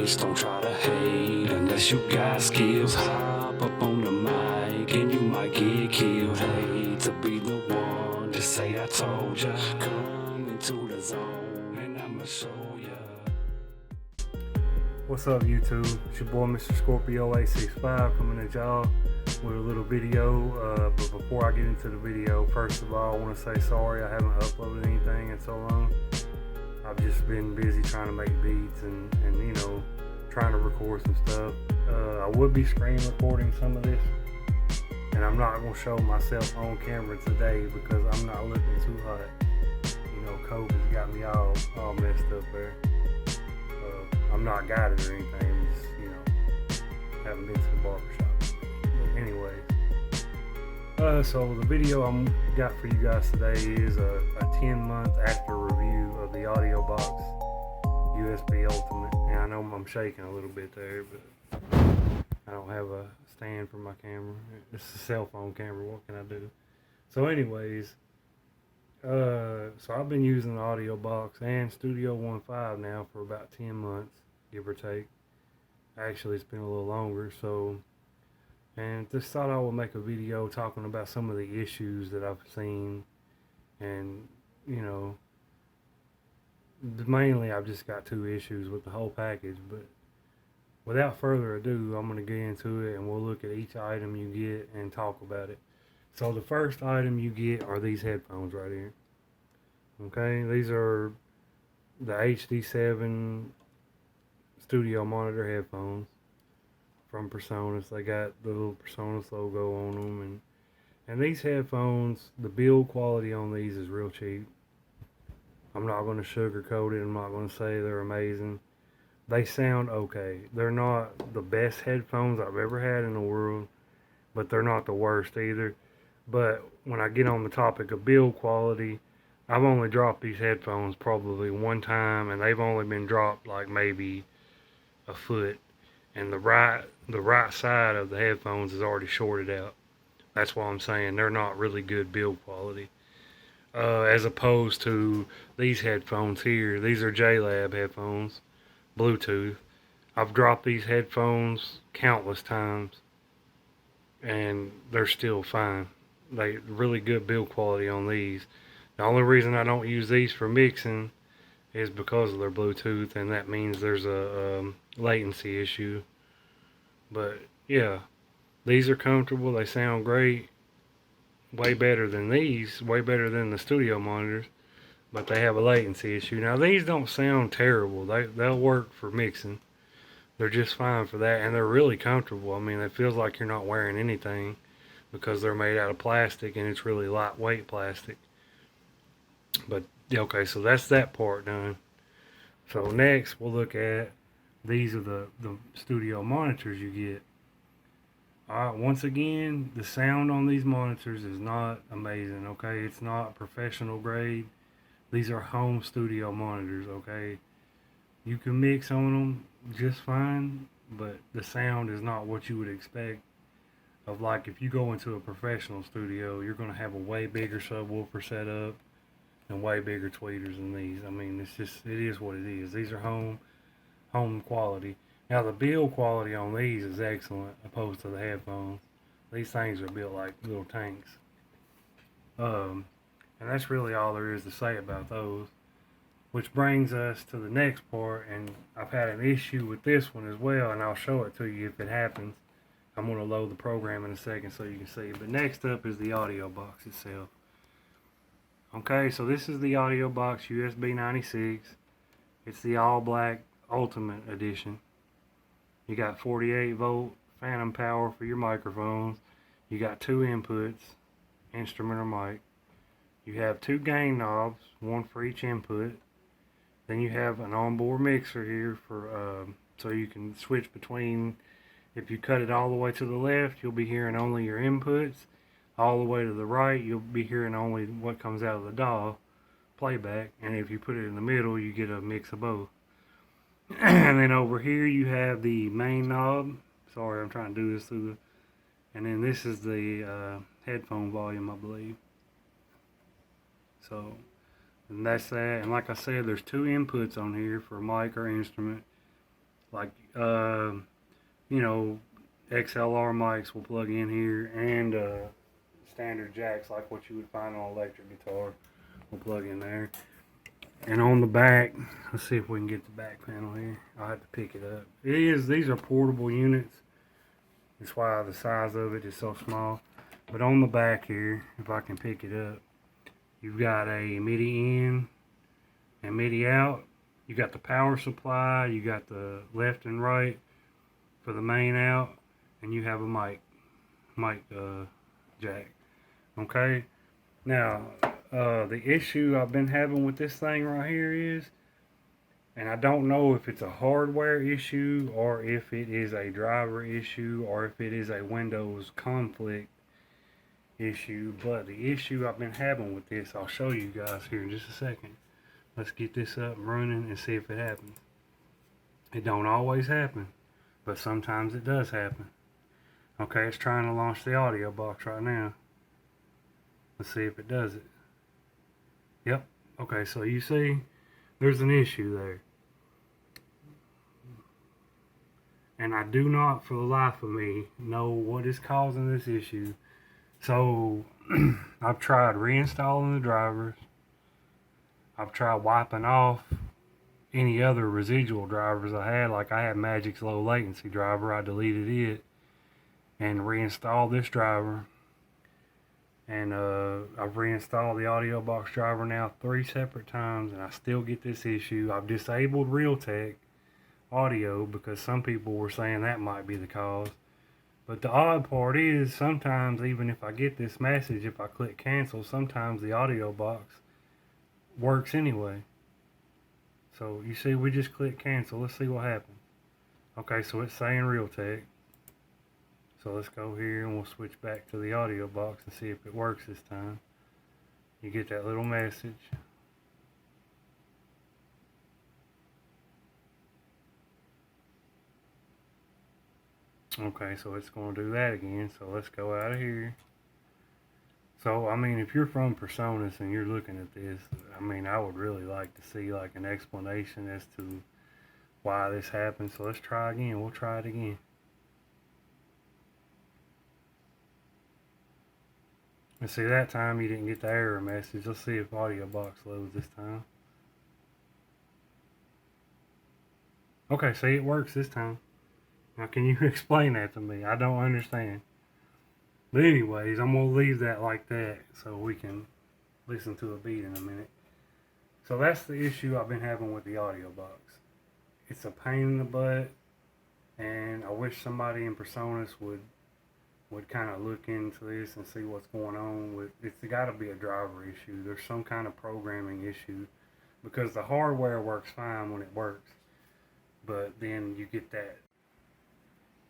just don't try to hate unless you got skills. Hop up on the mic and you might get killed. Hate to be the one, just say I told ya. Come into the zone and I'ma show ya. What's up, YouTube? It's your boy Mr. Scorpio 865 coming at y'all with a little video. But before I get into the video, first of all, I want to say sorry I haven't uploaded anything in so long. I've just been busy trying to make beats and you know, trying to record some stuff. I would be screen recording some of this, and I'm not going to show myself on camera today because I'm not looking too hot. You know, COVID's got me all messed up there. I'm not guided or anything, just, you know, haven't been to the barbershop. But anyways, so the video I'm got for you guys today is a 10-month after review of the AUDIOBOX USB Ultimate. And I know I'm shaking a little bit there, but I don't have a stand for my camera. It's a cell phone camera, what can I do? So anyways, so I've been using the AUDIOBOX and Studio 1.5 now for about 10 months, give or take. Actually, it's been a little longer, so, and just thought I would make a video talking about some of the issues that I've seen, and, you know, mainly I've just got 2 issues with the whole package. But without further ado, I'm going to get into it, and we'll look at each item you get and talk about it. So the first item you get are these headphones right here. Okay, these are the HD7 studio monitor headphones from Presonus. They got the little Presonus logo on them, and these headphones, the build quality on these is real cheap. I'm not going to sugarcoat it. I'm not going to say they're amazing. They sound okay. They're not the best headphones I've ever had in the world, but they're not the worst either. But when I get on the topic of build quality, I've only dropped these headphones probably one time, and they've only been dropped like maybe a foot, and the right side of the headphones is already shorted out. That's why I'm saying they're not really good build quality. As opposed to these headphones here. These are JLab headphones, Bluetooth. I've dropped these headphones countless times, and they're still fine. They really good build quality on these. The only reason I don't use these for mixing is because of their Bluetooth, and that means there's a latency issue. But yeah, these are comfortable. They sound great. Way better than these. Way better than the studio monitors. But they have a latency issue. Now these don't sound terrible. They'll work for mixing. They're just fine for that, and they're really comfortable. I mean, it feels like you're not wearing anything, because they're made out of plastic, and it's really lightweight plastic. But okay, so that's that part done. So next we'll look at, these are the studio monitors you get. Alright, once again, the sound on these monitors is not amazing, okay? It's not professional grade. These are home studio monitors, okay? You can mix on them just fine, but the sound is not what you would expect of, like, if you go into a professional studio, you're going to have a way bigger subwoofer set up and way bigger tweeters than these. I mean, it's just, it is what it is. These are home quality. Now the build quality on these is excellent opposed to the headphones. These things are built like little tanks. And that's really all there is to say about those. Which brings us to the next part, and I've had an issue with this one as well, and I'll show it to you if it happens. I'm going to load the program in a second so you can see. But next up is the AUDIOBOX itself. Okay, so this is the AUDIOBOX USB96. It's the all black Ultimate Edition. You got 48 volt phantom power for your microphones. You got 2 inputs, instrument or mic. You have 2 gain knobs, one for each input. Then you have an onboard mixer here for so you can switch between. If you cut it all the way to the left, you'll be hearing only your inputs. All the way to the right, you'll be hearing only what comes out of the DAW playback. And if you put it in the middle, you get a mix of both. And then over here you have the main knob. Sorry, I'm trying to do this through the, and then this is the headphone volume, I believe. So, and that's that. And like I said, there's 2 inputs on here for mic or instrument. Like, you know, XLR mics will plug in here, and standard jacks like what you would find on an electric guitar will plug in there. And on the back, let's see if we can get the back panel here. I'll have to pick it up. These are portable units. That's why the size of it is so small. But on the back here, if I can pick it up, you've got a MIDI in and MIDI out. You got the power supply, you got the left and right for the main out, and you have a mic jack. Okay, now the issue I've been having with this thing right here is, and I don't know if it's a hardware issue or if it is a driver issue or if it is a Windows conflict issue, but the issue I've been having with this, I'll show you guys here in just a second. Let's get this up and running and see if it happens. It don't always happen, but sometimes it does happen. Okay, it's trying to launch the audio box right now. Let's see if it does it. Yep. Okay, so you see there's an issue there. And I do not for the life of me know what is causing this issue. So I've tried reinstalling the drivers. I've tried wiping off any other residual drivers I had. Like I had Magic's low latency driver. I deleted it and reinstalled this driver. And I've reinstalled the AudioBox driver now 3 separate times, and I still get this issue. I've disabled Realtek audio because some people were saying that might be the cause. But the odd part is sometimes even if I get this message, if I click cancel, sometimes the AudioBox works anyway. So you see we just click cancel. Let's see what happens. Okay, so it's saying Realtek. So let's go here and we'll switch back to the AudioBox and see if it works this time. You get that little message. Okay, so it's going to do that again. So let's go out of here. So, I mean, if you're from Presonus and you're looking at this, I mean, I would really like to see like an explanation as to why this happened. So let's try again. We'll try it again. And see, that time you didn't get the error message. Let's see if AudioBox loads this time. Okay, see, it works this time. Now, can you explain that to me? I don't understand. But anyways, I'm going to leave that like that so we can listen to a beat in a minute. So that's the issue I've been having with the AudioBox. It's a pain in the butt, and I wish somebody in Presonus would kind of look into this and see what's going on with it. It's got to be a driver issue. There's some kind of programming issue, because the hardware works fine when it works, but then you get that.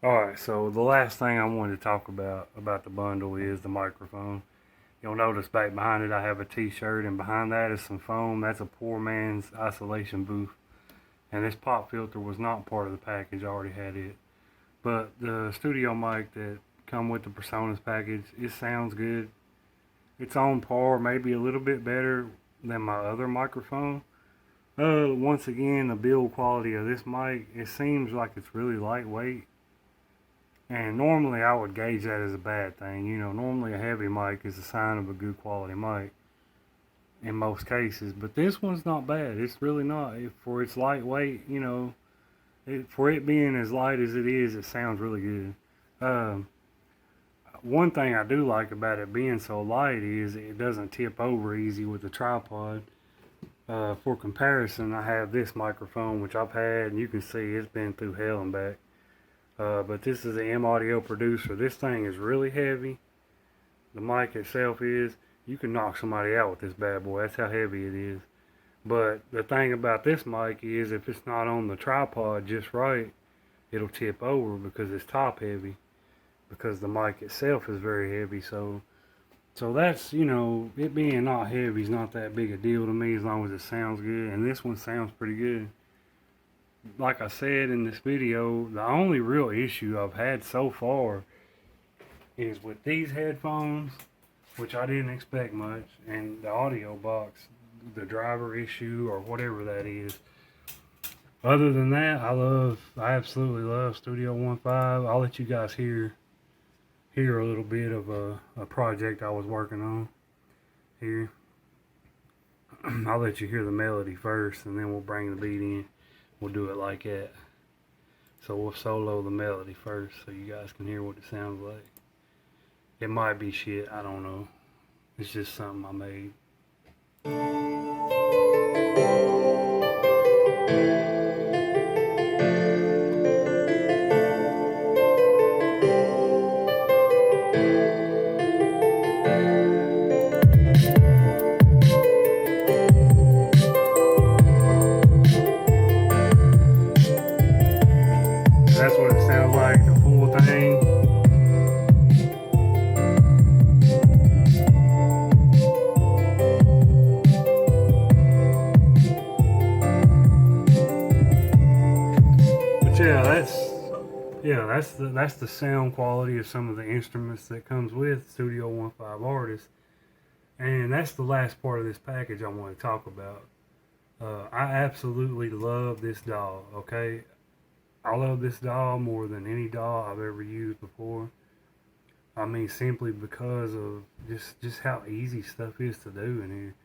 Alright, so the last thing I wanted to talk about the bundle is the microphone. You'll notice back behind it I have a t-shirt, and behind that is some foam. That's a poor man's isolation booth. And this pop filter was not part of the package. I already had it. But the studio mic that come with the Presonus package, it sounds good. It's on par, maybe a little bit better than my other microphone. Once again, the build quality of this mic, it seems like it's really lightweight. And normally I would gauge that as a bad thing. You know, normally a heavy mic is a sign of a good quality mic in most cases. But this one's not bad. It's really not. For its lightweight, you know, for it being as light as it is, it sounds really good. One thing I do like about it being so light is it doesn't tip over easy with the tripod. For comparison, I have this microphone, which I've had, and you can see it's been through hell and back. But this is the M Audio Producer. This thing is really heavy. The mic itself is. You can knock somebody out with this bad boy. That's how heavy it is. But the thing about this mic is if it's not on the tripod just right, it'll tip over because it's top heavy. Because the mic itself is very heavy. So that's, you know, it being not heavy is not that big a deal to me as long as it sounds good. And this one sounds pretty good. Like I said in this video, the only real issue I've had so far is with these headphones, which I didn't expect much, and the AudioBox, the driver issue or whatever that is. Other than that, I absolutely love Studio One 5. I'll let you guys hear a little bit of a project I was working on here. I'll let you hear the melody first, and then we'll bring the beat in. We'll do it like that. So we'll solo the melody first so you guys can hear what it sounds like. It might be shit, I don't know. It's just something I made. That's what it sounds like, the full thing. But yeah, that's the sound quality of some of the instruments that comes with Studio One 5 Artist. And that's the last part of this package I want to talk about. I absolutely love this DAW, okay? I love this DAW more than any DAW I've ever used before. I mean, simply because of just how easy stuff is to do in here.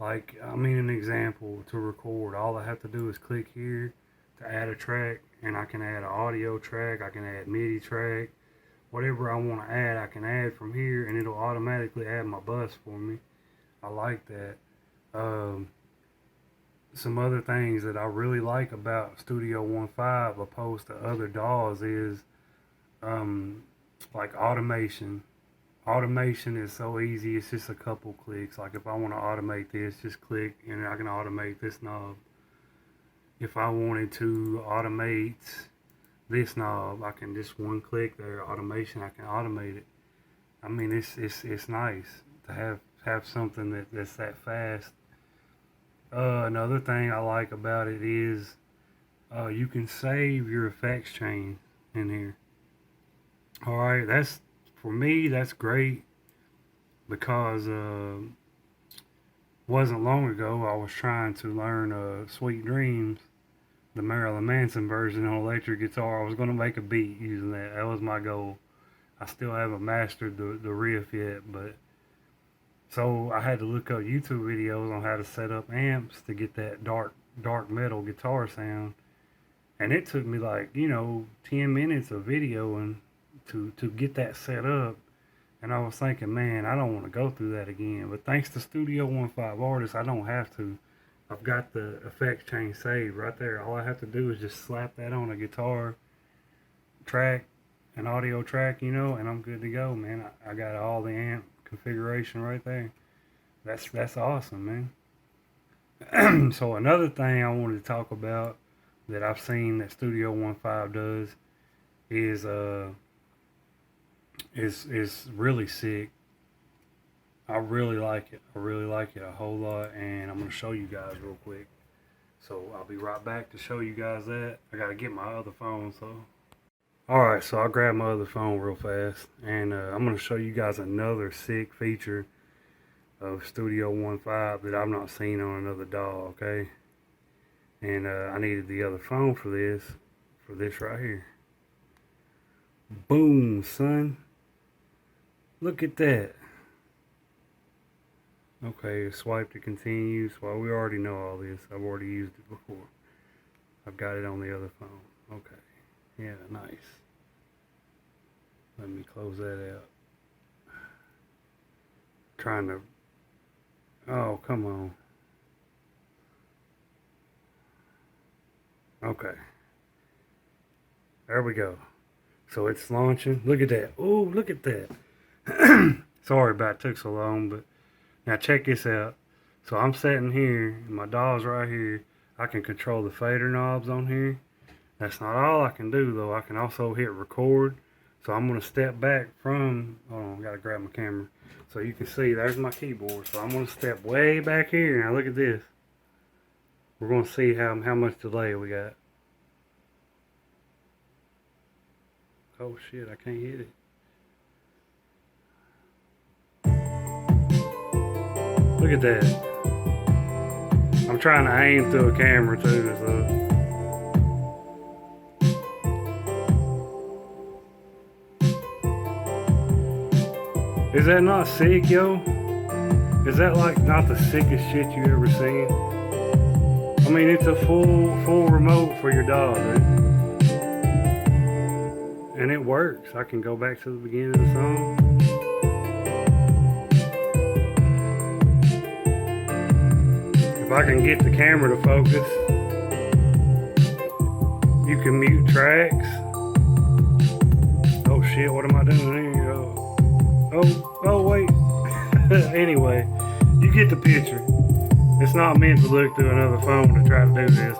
Like, I mean, an example, to record, all I have to do is click here to add a track, and I can add an audio track, I can add MIDI track, whatever I want to add, I can add from here, and it'll automatically add my bus for me. I like that. Some other things that I really like about Studio One 5 opposed to other DAWs is like automation. Automation is so easy, it's just a couple clicks. Like if I want to automate this, just click and I can automate this knob. If I wanted to automate this knob, I can just one click there, automation, I can automate it. I mean, it's nice to have something that's that fast. Another thing I like about it is you can save your effects chain in here. Alright, that's, for me, that's great because wasn't long ago I was trying to learn Sweet Dreams, the Marilyn Manson version on electric guitar. I was going to make a beat using that. That was my goal. I still haven't mastered the riff yet, but so I had to look up YouTube videos on how to set up amps to get that dark metal guitar sound. And it took me like, 10 minutes of videoing to get that set up. And I was thinking, man, I don't want to go through that again. But thanks to Studio One 5 Artist, I don't have to. I've got the effects chain saved right there. All I have to do is just slap that on a guitar track, an audio track, and I'm good to go, man. I got all the amp configuration right there. That's awesome, man. So another thing I wanted to talk about that I've seen that Studio One 5 does is really sick. I really like it. I really like it a whole lot, and I'm gonna show you guys real quick. So I'll be right back to show you guys that. I gotta get my other phone, so. Alright, so I'll grab my other phone real fast, and I'm going to show you guys another sick feature of Studio One 5 that I've not seen on another DAW, okay? And I needed the other phone for this right here. Boom, son. Look at that. Okay, swipe to continue. Well, we already know all this. I've already used it before. I've got it on the other phone. Okay. Yeah, nice. Let me close that out. Trying to... Oh, come on. Okay. There we go. So it's launching. Look at that. Oh, look at that. Sorry about it took so long, but now check this out. So I'm sitting here, and my DAW's right here. I can control the fader knobs on here. That's not all I can do, though. I can also hit record. So I'm going to step back from... Hold on, I got to grab my camera. So you can see, there's my keyboard. So I'm going to step way back here. Now look at this. We're going to see how much delay we got. Oh shit, I can't hit it. Look at that. I'm trying to aim through a camera too, so Is that not sick, yo? Is that like not the sickest shit you ever seen? I mean, it's a full remote for your dog, dude. And it works. I can go back to the beginning of the song. If I can get the camera to focus, you can mute tracks. Oh shit, what am I doing here? Oh wait. Anyway, you get the picture. It's not meant to look through another phone to try to do this,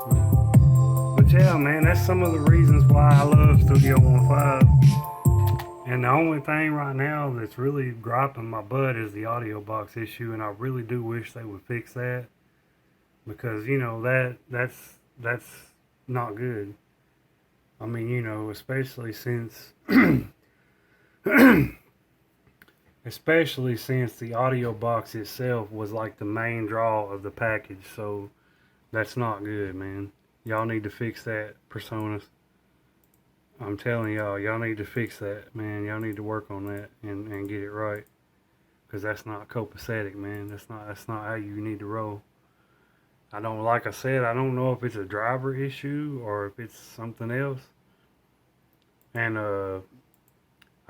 but yeah, man, that's some of the reasons why I love Studio 1.5. And the only thing right now that's really griping my butt is the audio box issue, and I really do wish they would fix that, because you know that's not good. I mean, you know, especially since especially since the audio box itself was like the main draw of the package. So that's not good, man. Y'all need to fix that, Presonus. I'm telling y'all need to fix that, man. Y'all need to work on that and get it right, because that's not copacetic, man. That's not how you need to roll. Like I said, I don't know if it's a driver issue or if it's something else. And I'll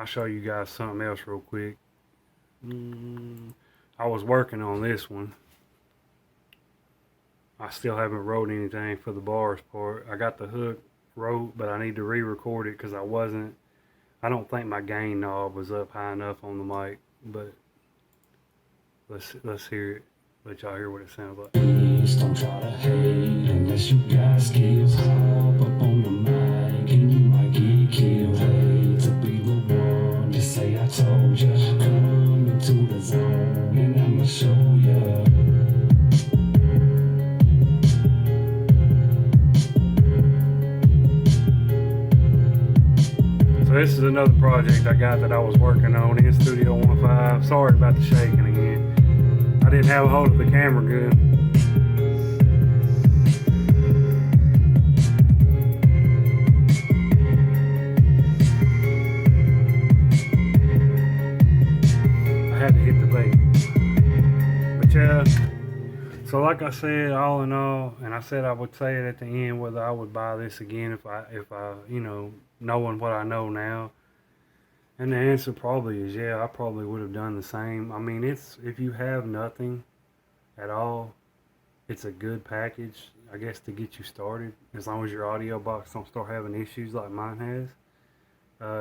show you guys something else real quick. I was working on this one. I still haven't wrote anything for the bars part. I got the hook wrote, but I need to re-record it because I don't think my gain knob was up high enough on the mic. But let's hear it. Let y'all hear what it sounds like. Please don't try to hate unless you got skills. Hop up on the mic and you might get killed. Hate to be the one to say I told ya. Come into the zone and I'ma show ya. So this is another project I got that I was working on in Studio 1.5. Sorry about the shaking again. I didn't have a hold of the camera good. I had to hit the bait. But yeah, so like I said, all in all, and I said I would say it at the end, whether I would buy this again if I you know, knowing what I know now. And the answer probably is yeah, I probably would have done the same. I mean, if you have nothing at all, it's a good package, I guess, to get you started. As long as your audio box don't start having issues like mine has,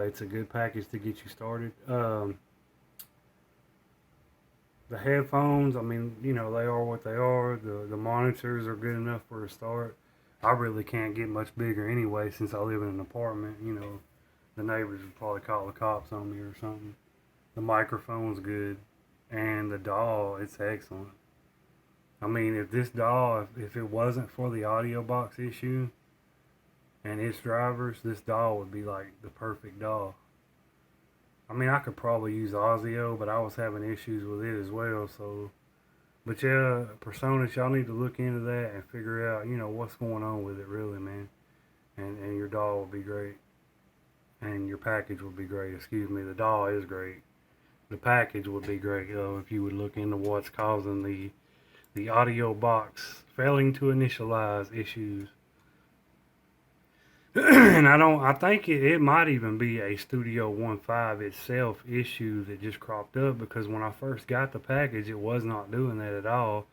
it's a good package to get you started. The headphones, I mean, you know, they are what they are. The monitors are good enough for a start. I really can't get much bigger anyway, since I live in an apartment. You know, the neighbors would probably call the cops on me or something. The microphone's good, and the DAW, it's excellent. I mean, if this DAW, if it wasn't for the audio box issue and its drivers, this DAW would be like the perfect DAW. I mean, I could probably use Audio, but I was having issues with it as well. So, but yeah, Presonus, y'all need to look into that and figure out, you know, what's going on with it, really, man. And your DAW will be great, and your package will be great. Excuse me, the DAW is great. The package would be great, if you would look into what's causing the audio box failing to initialize issues. And I think it might even be a Studio 1.5 itself issue that just cropped up, because when I first got the package, it was not doing that at all.